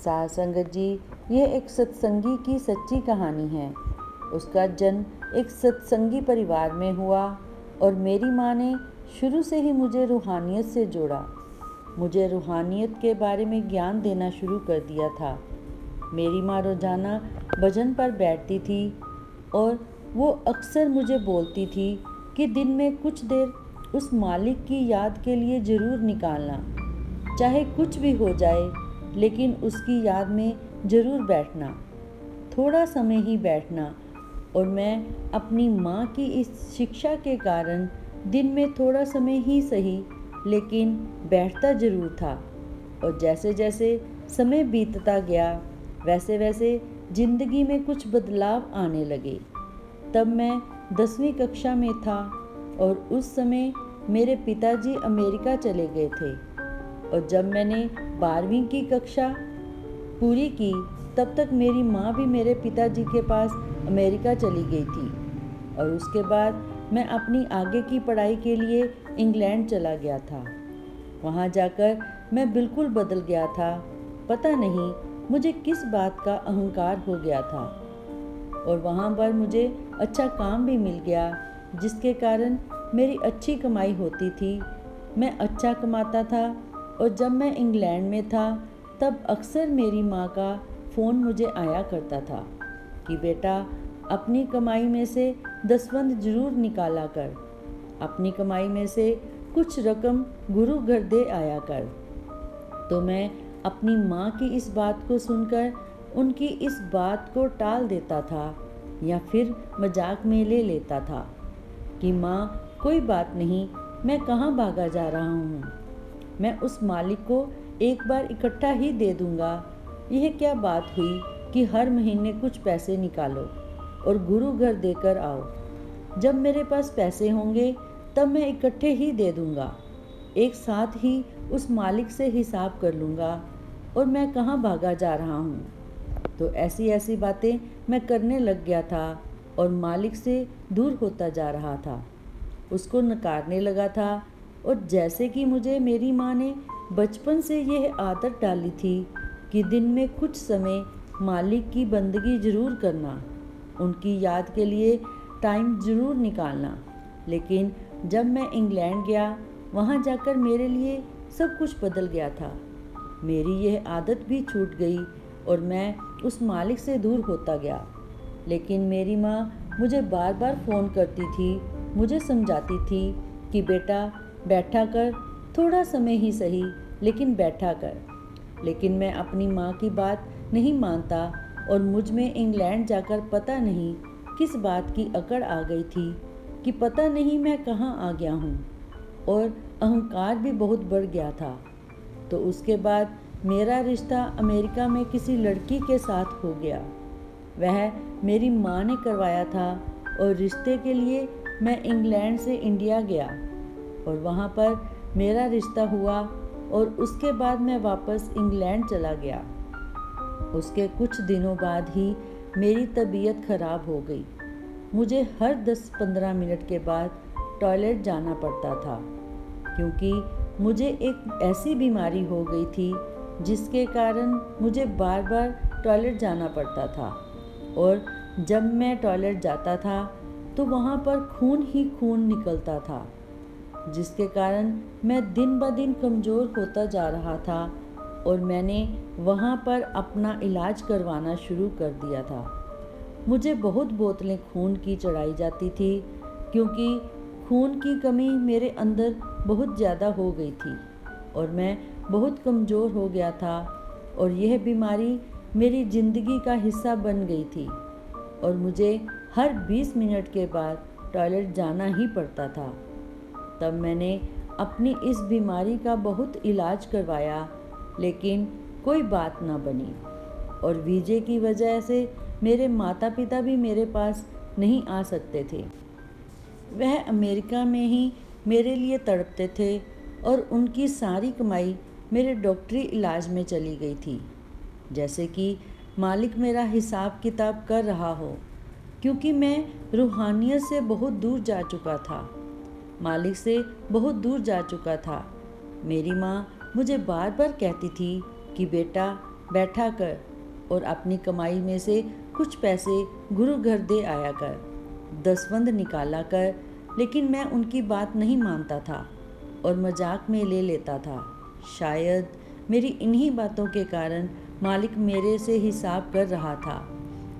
साध संगत जी, यह एक सत्संगी की सच्ची कहानी है। उसका जन्म एक सत्संगी परिवार में हुआ और मेरी माँ ने शुरू से ही मुझे रूहानियत से जोड़ा। मुझे रूहानियत के बारे में ज्ञान देना शुरू कर दिया था। मेरी माँ रोज़ाना भजन पर बैठती थी और वो अक्सर मुझे बोलती थी कि दिन में कुछ देर उस मालिक की याद के लिए ज़रूर निकालना, चाहे कुछ भी हो जाए, लेकिन उसकी याद में ज़रूर बैठना, थोड़ा समय ही बैठना। और मैं अपनी माँ की इस शिक्षा के कारण दिन में थोड़ा समय ही सही, लेकिन बैठता ज़रूर था। और जैसे जैसे समय बीतता गया, वैसे वैसे ज़िंदगी में कुछ बदलाव आने लगे। तब मैं 10वीं कक्षा में था और उस समय मेरे पिताजी अमेरिका चले गए थे। और जब मैंने 12वीं की कक्षा पूरी की, तब तक मेरी माँ भी मेरे पिताजी के पास अमेरिका चली गई थी। और उसके बाद मैं अपनी आगे की पढ़ाई के लिए इंग्लैंड चला गया था। वहाँ जाकर मैं बिल्कुल बदल गया था। पता नहीं मुझे किस बात का अहंकार हो गया था। और वहाँ पर मुझे अच्छा काम भी मिल गया, जिसके कारण मेरी अच्छी कमाई होती थी। मैं अच्छा कमाता था। और जब मैं इंग्लैंड में था, तब अक्सर मेरी माँ का फ़ोन मुझे आया करता था कि बेटा, अपनी कमाई में से दसवंध जरूर निकाला कर, अपनी कमाई में से कुछ रकम गुरु घर दे आया कर। तो मैं अपनी माँ की इस बात को सुनकर उनकी इस बात को टाल देता था या फिर मजाक में ले लेता था कि माँ, कोई बात नहीं, मैं कहाँ भागा जा रहा हूँ, मैं उस मालिक को एक बार इकट्ठा ही दे दूँगा। यह क्या बात हुई कि हर महीने कुछ पैसे निकालो और गुरु घर देकर आओ। जब मेरे पास पैसे होंगे तब मैं इकट्ठे ही दे दूँगा, एक साथ ही उस मालिक से हिसाब कर लूँगा, और मैं कहाँ भागा जा रहा हूँ। तो ऐसी ऐसी बातें मैं करने लग गया था और मालिक से दूर होता जा रहा था, उसको नकारने लगा था। और जैसे कि मुझे मेरी माँ ने बचपन से यह आदत डाली थी कि दिन में कुछ समय मालिक की बंदगी ज़रूर करना, उनकी याद के लिए टाइम ज़रूर निकालना। लेकिन जब मैं इंग्लैंड गया, वहाँ जाकर मेरे लिए सब कुछ बदल गया था। मेरी यह आदत भी छूट गई और मैं उस मालिक से दूर होता गया। लेकिन मेरी माँ मुझे बार बार फ़ोन करती थी, मुझे समझाती थी कि बेटा, बैठा कर, थोड़ा समय ही सही, लेकिन बैठा कर। लेकिन मैं अपनी माँ की बात नहीं मानता और मुझ में इंग्लैंड जाकर पता नहीं किस बात की अकड़ आ गई थी कि पता नहीं मैं कहाँ आ गया हूँ, और अहंकार भी बहुत बढ़ गया था। तो उसके बाद मेरा रिश्ता अमेरिका में किसी लड़की के साथ हो गया। वह मेरी माँ ने करवाया था और रिश्ते के लिए मैं इंग्लैंड से इंडिया गया और वहाँ पर मेरा रिश्ता हुआ और उसके बाद मैं वापस इंग्लैंड चला गया। उसके कुछ दिनों बाद ही मेरी तबीयत ख़राब हो गई। मुझे हर 10-15 मिनट के बाद टॉयलेट जाना पड़ता था, क्योंकि मुझे एक ऐसी बीमारी हो गई थी जिसके कारण मुझे बार बार टॉयलेट जाना पड़ता था। और जब मैं टॉयलेट जाता था तो वहाँ पर खून ही खून निकलता था, जिसके कारण मैं दिन ब दिन कमज़ोर होता जा रहा था। और मैंने वहाँ पर अपना इलाज करवाना शुरू कर दिया था। मुझे बहुत बोतलें खून की चढ़ाई जाती थी, क्योंकि खून की कमी मेरे अंदर बहुत ज़्यादा हो गई थी और मैं बहुत कमज़ोर हो गया था। और यह बीमारी मेरी ज़िंदगी का हिस्सा बन गई थी और मुझे हर 20 मिनट के बाद टॉयलेट जाना ही पड़ता था। तब मैंने अपनी इस बीमारी का बहुत इलाज करवाया, लेकिन कोई बात ना बनी। और वीज़े की वजह से मेरे माता पिता भी मेरे पास नहीं आ सकते थे। वह अमेरिका में ही मेरे लिए तड़पते थे और उनकी सारी कमाई मेरे डॉक्टरी इलाज में चली गई थी। जैसे कि मालिक मेरा हिसाब किताब कर रहा हो, क्योंकि मैं रूहानियत से बहुत दूर जा चुका था, मालिक से बहुत दूर जा चुका था। मेरी माँ मुझे बार बार कहती थी कि बेटा, बैठा कर और अपनी कमाई में से कुछ पैसे गुरु घर दे आया कर, दसवंध निकाला कर। लेकिन मैं उनकी बात नहीं मानता था और मजाक में ले लेता था। शायद मेरी इन्हीं बातों के कारण मालिक मेरे से हिसाब कर रहा था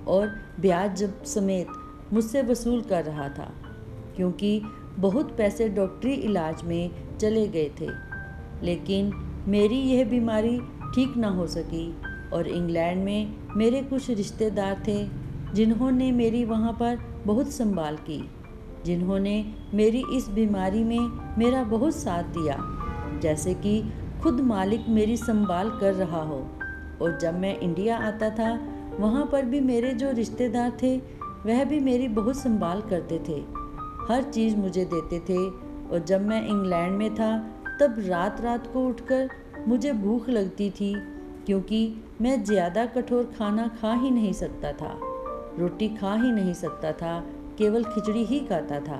और ब्याज समेत मुझसे वसूल कर रहा था, क्योंकि बहुत पैसे डॉक्टरी इलाज में चले गए थे। लेकिन मेरी यह बीमारी ठीक ना हो सकी और इंग्लैंड में मेरे कुछ रिश्तेदार थे जिन्होंने मेरी वहाँ पर बहुत संभाल की, जिन्होंने मेरी इस बीमारी में मेरा बहुत साथ दिया, जैसे कि खुद मालिक मेरी संभाल कर रहा हो। और जब मैं इंडिया आता था वहाँ पर भी मेरे जो रिश्तेदार थे वह भी मेरी बहुत संभाल करते थे, हर चीज़ मुझे देते थे। और जब मैं इंग्लैंड में था तब रात रात को उठकर मुझे भूख लगती थी, क्योंकि मैं ज़्यादा कठोर खाना खा ही नहीं सकता था, रोटी खा ही नहीं सकता था, केवल खिचड़ी ही खाता था।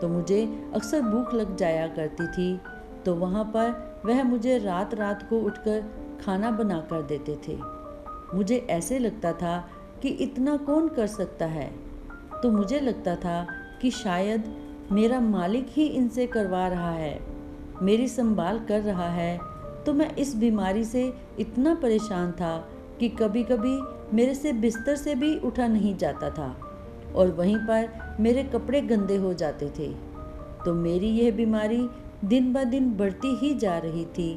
तो मुझे अक्सर भूख लग जाया करती थी, तो वहाँ पर वह मुझे रात रात को उठकर खाना बना कर देते थे। मुझे ऐसे लगता था कि इतना कौन कर सकता है। तो मुझे लगता था कि शायद मेरा मालिक ही इनसे करवा रहा है, मेरी संभाल कर रहा है। तो मैं इस बीमारी से इतना परेशान था कि कभी कभी मेरे से बिस्तर से भी उठा नहीं जाता था और वहीं पर मेरे कपड़े गंदे हो जाते थे। तो मेरी यह बीमारी दिन ब दिन बढ़ती ही जा रही थी।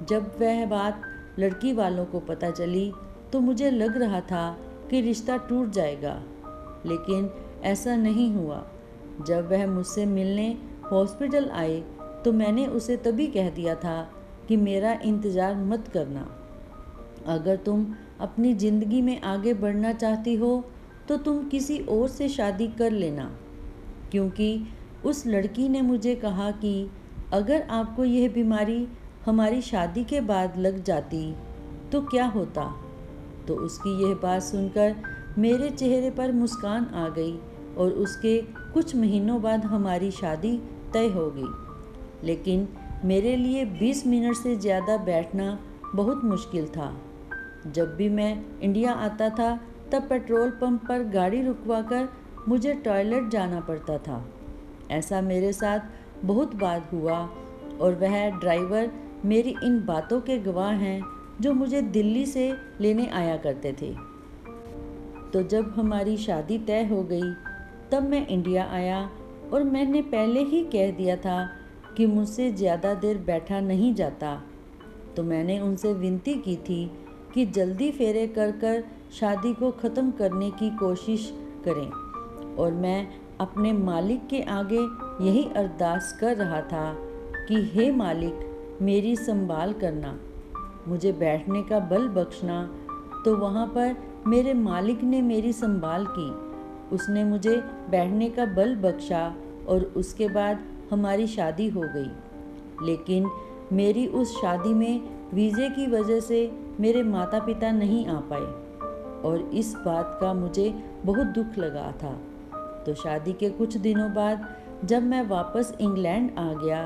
जब वह बात लड़की वालों को पता चली तो मुझे लग रहा था कि रिश्ता टूट जाएगा, लेकिन ऐसा नहीं हुआ। जब वह मुझसे मिलने हॉस्पिटल आए तो मैंने उसे तभी कह दिया था कि मेरा इंतज़ार मत करना। अगर तुम अपनी ज़िंदगी में आगे बढ़ना चाहती हो तो तुम किसी और से शादी कर लेना, क्योंकि उस लड़की ने मुझे कहा कि अगर आपको यह बीमारी हमारी शादी के बाद लग जाती तो क्या होता। तो उसकी यह बात सुनकर मेरे चेहरे पर मुस्कान आ गई और उसके कुछ महीनों बाद हमारी शादी तय हो गई। लेकिन मेरे लिए 20 मिनट से ज़्यादा बैठना बहुत मुश्किल था। जब भी मैं इंडिया आता था तब पेट्रोल पंप पर गाड़ी रुकवाकर मुझे टॉयलेट जाना पड़ता था। ऐसा मेरे साथ बहुत बार हुआ और वह ड्राइवर मेरी इन बातों के गवाह हैं जो मुझे दिल्ली से लेने आया करते थे। तो जब हमारी शादी तय हो गई तब मैं इंडिया आया और मैंने पहले ही कह दिया था कि मुझसे ज़्यादा देर बैठा नहीं जाता। तो मैंने उनसे विनती की थी कि जल्दी फेरे कर कर शादी को ख़त्म करने की कोशिश करें, और मैं अपने मालिक के आगे यही अरदास कर रहा था कि हे मालिक, मेरी संभाल करना, मुझे बैठने का बल बख्शना। तो वहाँ पर मेरे मालिक ने मेरी संभाल की, उसने मुझे बैठने का बल बख्शा और उसके बाद हमारी शादी हो गई। लेकिन मेरी उस शादी में वीज़े की वजह से मेरे माता पिता नहीं आ पाए और इस बात का मुझे बहुत दुख लगा था। तो शादी के कुछ दिनों बाद जब मैं वापस इंग्लैंड आ गया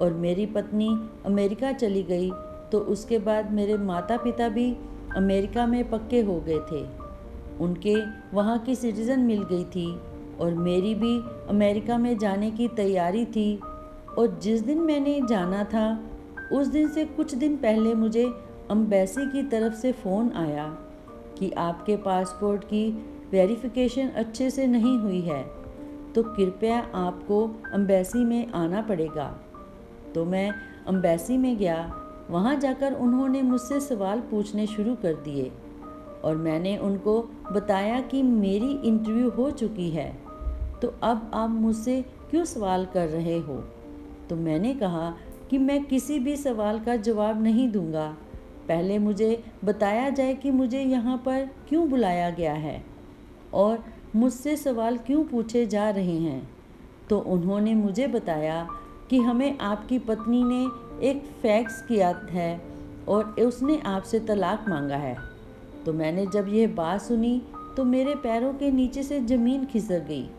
और मेरी पत्नी अमेरिका चली गई, तो उसके बाद मेरे माता पिता भी अमेरिका में पक्के हो गए थे। उनके वहाँ की सिटीज़न मिल गई थी और मेरी भी अमेरिका में जाने की तैयारी थी। और जिस दिन मैंने जाना था उस दिन से कुछ दिन पहले मुझे एम्बेसी की तरफ से फ़ोन आया कि आपके पासपोर्ट की वेरिफिकेशन अच्छे से नहीं हुई है, तो कृपया आपको एम्बेसी में आना पड़ेगा। तो मैं एम्बेसी में गया। वहाँ जाकर उन्होंने मुझसे सवाल पूछने शुरू कर दिए और मैंने उनको बताया कि मेरी इंटरव्यू हो चुकी है, तो अब आप मुझसे क्यों सवाल कर रहे हो। तो मैंने कहा कि मैं किसी भी सवाल का जवाब नहीं दूंगा, पहले मुझे बताया जाए कि मुझे यहाँ पर क्यों बुलाया गया है और मुझसे सवाल क्यों पूछे जा रहे हैं। तो उन्होंने मुझे बताया कि हमें आपकी पत्नी ने एक फैक्स किया है और उसने आपसे तलाक मांगा है। तो मैंने जब यह बात सुनी तो मेरे पैरों के नीचे से ज़मीन खिसक गई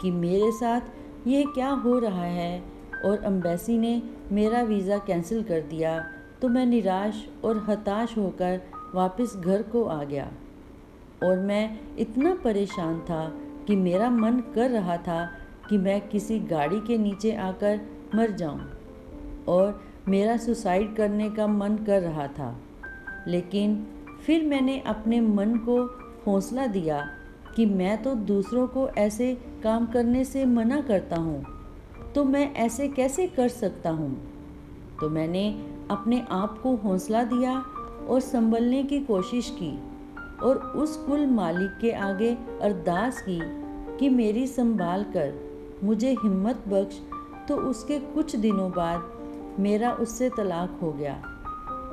कि मेरे साथ यह क्या हो रहा है, और एम्बेसी ने मेरा वीज़ा कैंसिल कर दिया। तो मैं निराश और हताश होकर वापस घर को आ गया और मैं इतना परेशान था कि मेरा मन कर रहा था कि मैं किसी गाड़ी के नीचे आकर मर जाऊं, और मेरा सुसाइड करने का मन कर रहा था। लेकिन फिर मैंने अपने मन को हौसला दिया कि मैं तो दूसरों को ऐसे काम करने से मना करता हूँ, तो मैं ऐसे कैसे कर सकता हूँ। तो मैंने अपने आप को हौसला दिया और संभलने की कोशिश की और उस कुल मालिक के आगे अरदास की कि मेरी संभाल कर मुझे हिम्मत बख्श। तो उसके कुछ दिनों बाद मेरा उससे तलाक हो गया।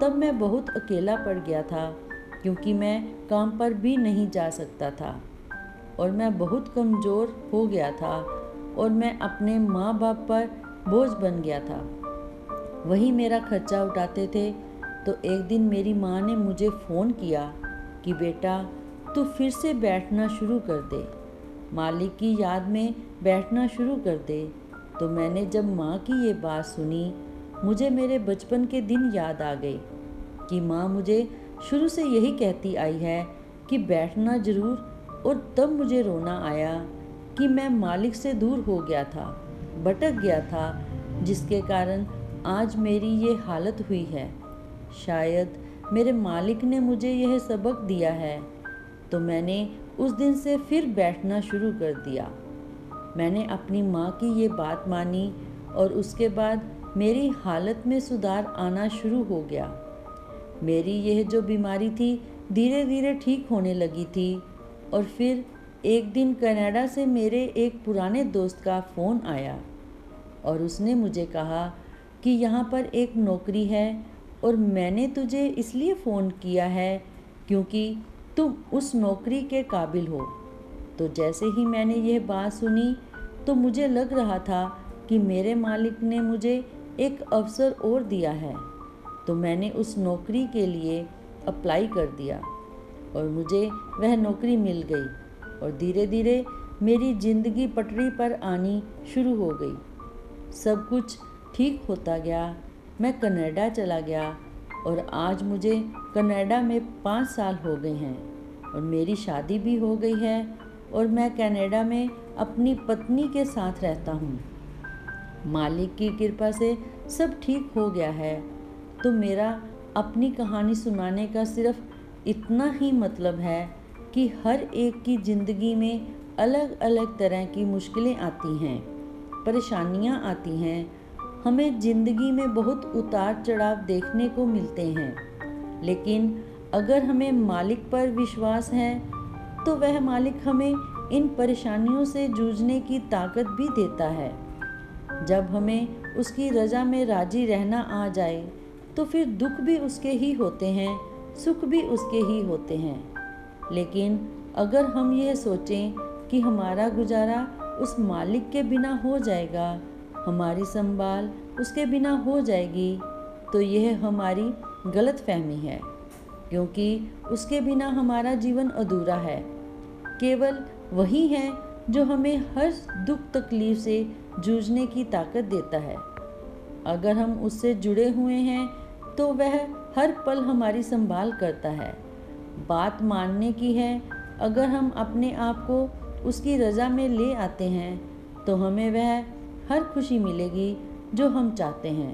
तब मैं बहुत अकेला पड़ गया था, क्योंकि मैं काम पर भी नहीं जा सकता था और मैं बहुत कमज़ोर हो गया था और मैं अपने माँ बाप पर बोझ बन गया था। वही मेरा खर्चा उठाते थे। तो एक दिन मेरी माँ ने मुझे फ़ोन किया कि बेटा, तू फिर से बैठना शुरू कर दे, मालिक की याद में बैठना शुरू कर दे। तो मैंने जब माँ की ये बात सुनी, मुझे मेरे बचपन के दिन याद आ गए कि माँ मुझे शुरू से यही कहती आई है कि बैठना ज़रूर। और तब मुझे रोना आया कि मैं मालिक से दूर हो गया था, भटक गया था, जिसके कारण आज मेरी ये हालत हुई है। शायद मेरे मालिक ने मुझे यह सबक दिया है। तो मैंने उस दिन से फिर बैठना शुरू कर दिया। मैंने अपनी माँ की ये बात मानी और उसके बाद मेरी हालत में सुधार आना शुरू हो गया। मेरी यह जो बीमारी थी धीरे धीरे ठीक होने लगी थी। और फिर एक दिन कनाडा से मेरे एक पुराने दोस्त का फ़ोन आया और उसने मुझे कहा कि यहाँ पर एक नौकरी है और मैंने तुझे इसलिए फ़ोन किया है क्योंकि तुम उस नौकरी के काबिल हो। तो जैसे ही मैंने यह बात सुनी तो मुझे लग रहा था कि मेरे मालिक ने मुझे एक अवसर और दिया है। तो मैंने उस नौकरी के लिए अप्लाई कर दिया और मुझे वह नौकरी मिल गई और धीरे धीरे मेरी ज़िंदगी पटरी पर आनी शुरू हो गई। सब कुछ ठीक होता गया। मैं कनाडा चला गया और आज मुझे कनाडा में 5 साल हो गए हैं और मेरी शादी भी हो गई है और मैं कनाडा में अपनी पत्नी के साथ रहता हूँ। मालिक की कृपा से सब ठीक हो गया है। तो मेरा अपनी कहानी सुनाने का सिर्फ इतना ही मतलब है कि हर एक की ज़िंदगी में अलग अलग तरह की मुश्किलें आती हैं, परेशानियाँ आती हैं। हमें ज़िंदगी में बहुत उतार चढ़ाव देखने को मिलते हैं, लेकिन अगर हमें मालिक पर विश्वास है तो वह मालिक हमें इन परेशानियों से जूझने की ताकत भी देता है। जब हमें उसकी रज़ा में राजी रहना आ जाए तो फिर दुख भी उसके ही होते हैं, सुख भी उसके ही होते हैं। लेकिन अगर हम यह सोचें कि हमारा गुजारा उस मालिक के बिना हो जाएगा, हमारी संभाल उसके बिना हो जाएगी, तो यह हमारी गलत फहमी है, क्योंकि उसके बिना हमारा जीवन अधूरा है। केवल वही है जो हमें हर दुख तकलीफ से जूझने की ताकत देता है। अगर हम उससे जुड़े हुए हैं तो वह हर पल हमारी संभाल करता है। बात मानने की है। अगर हम अपने आप को उसकी रज़ा में ले आते हैं तो हमें वह हर खुशी मिलेगी जो हम चाहते हैं।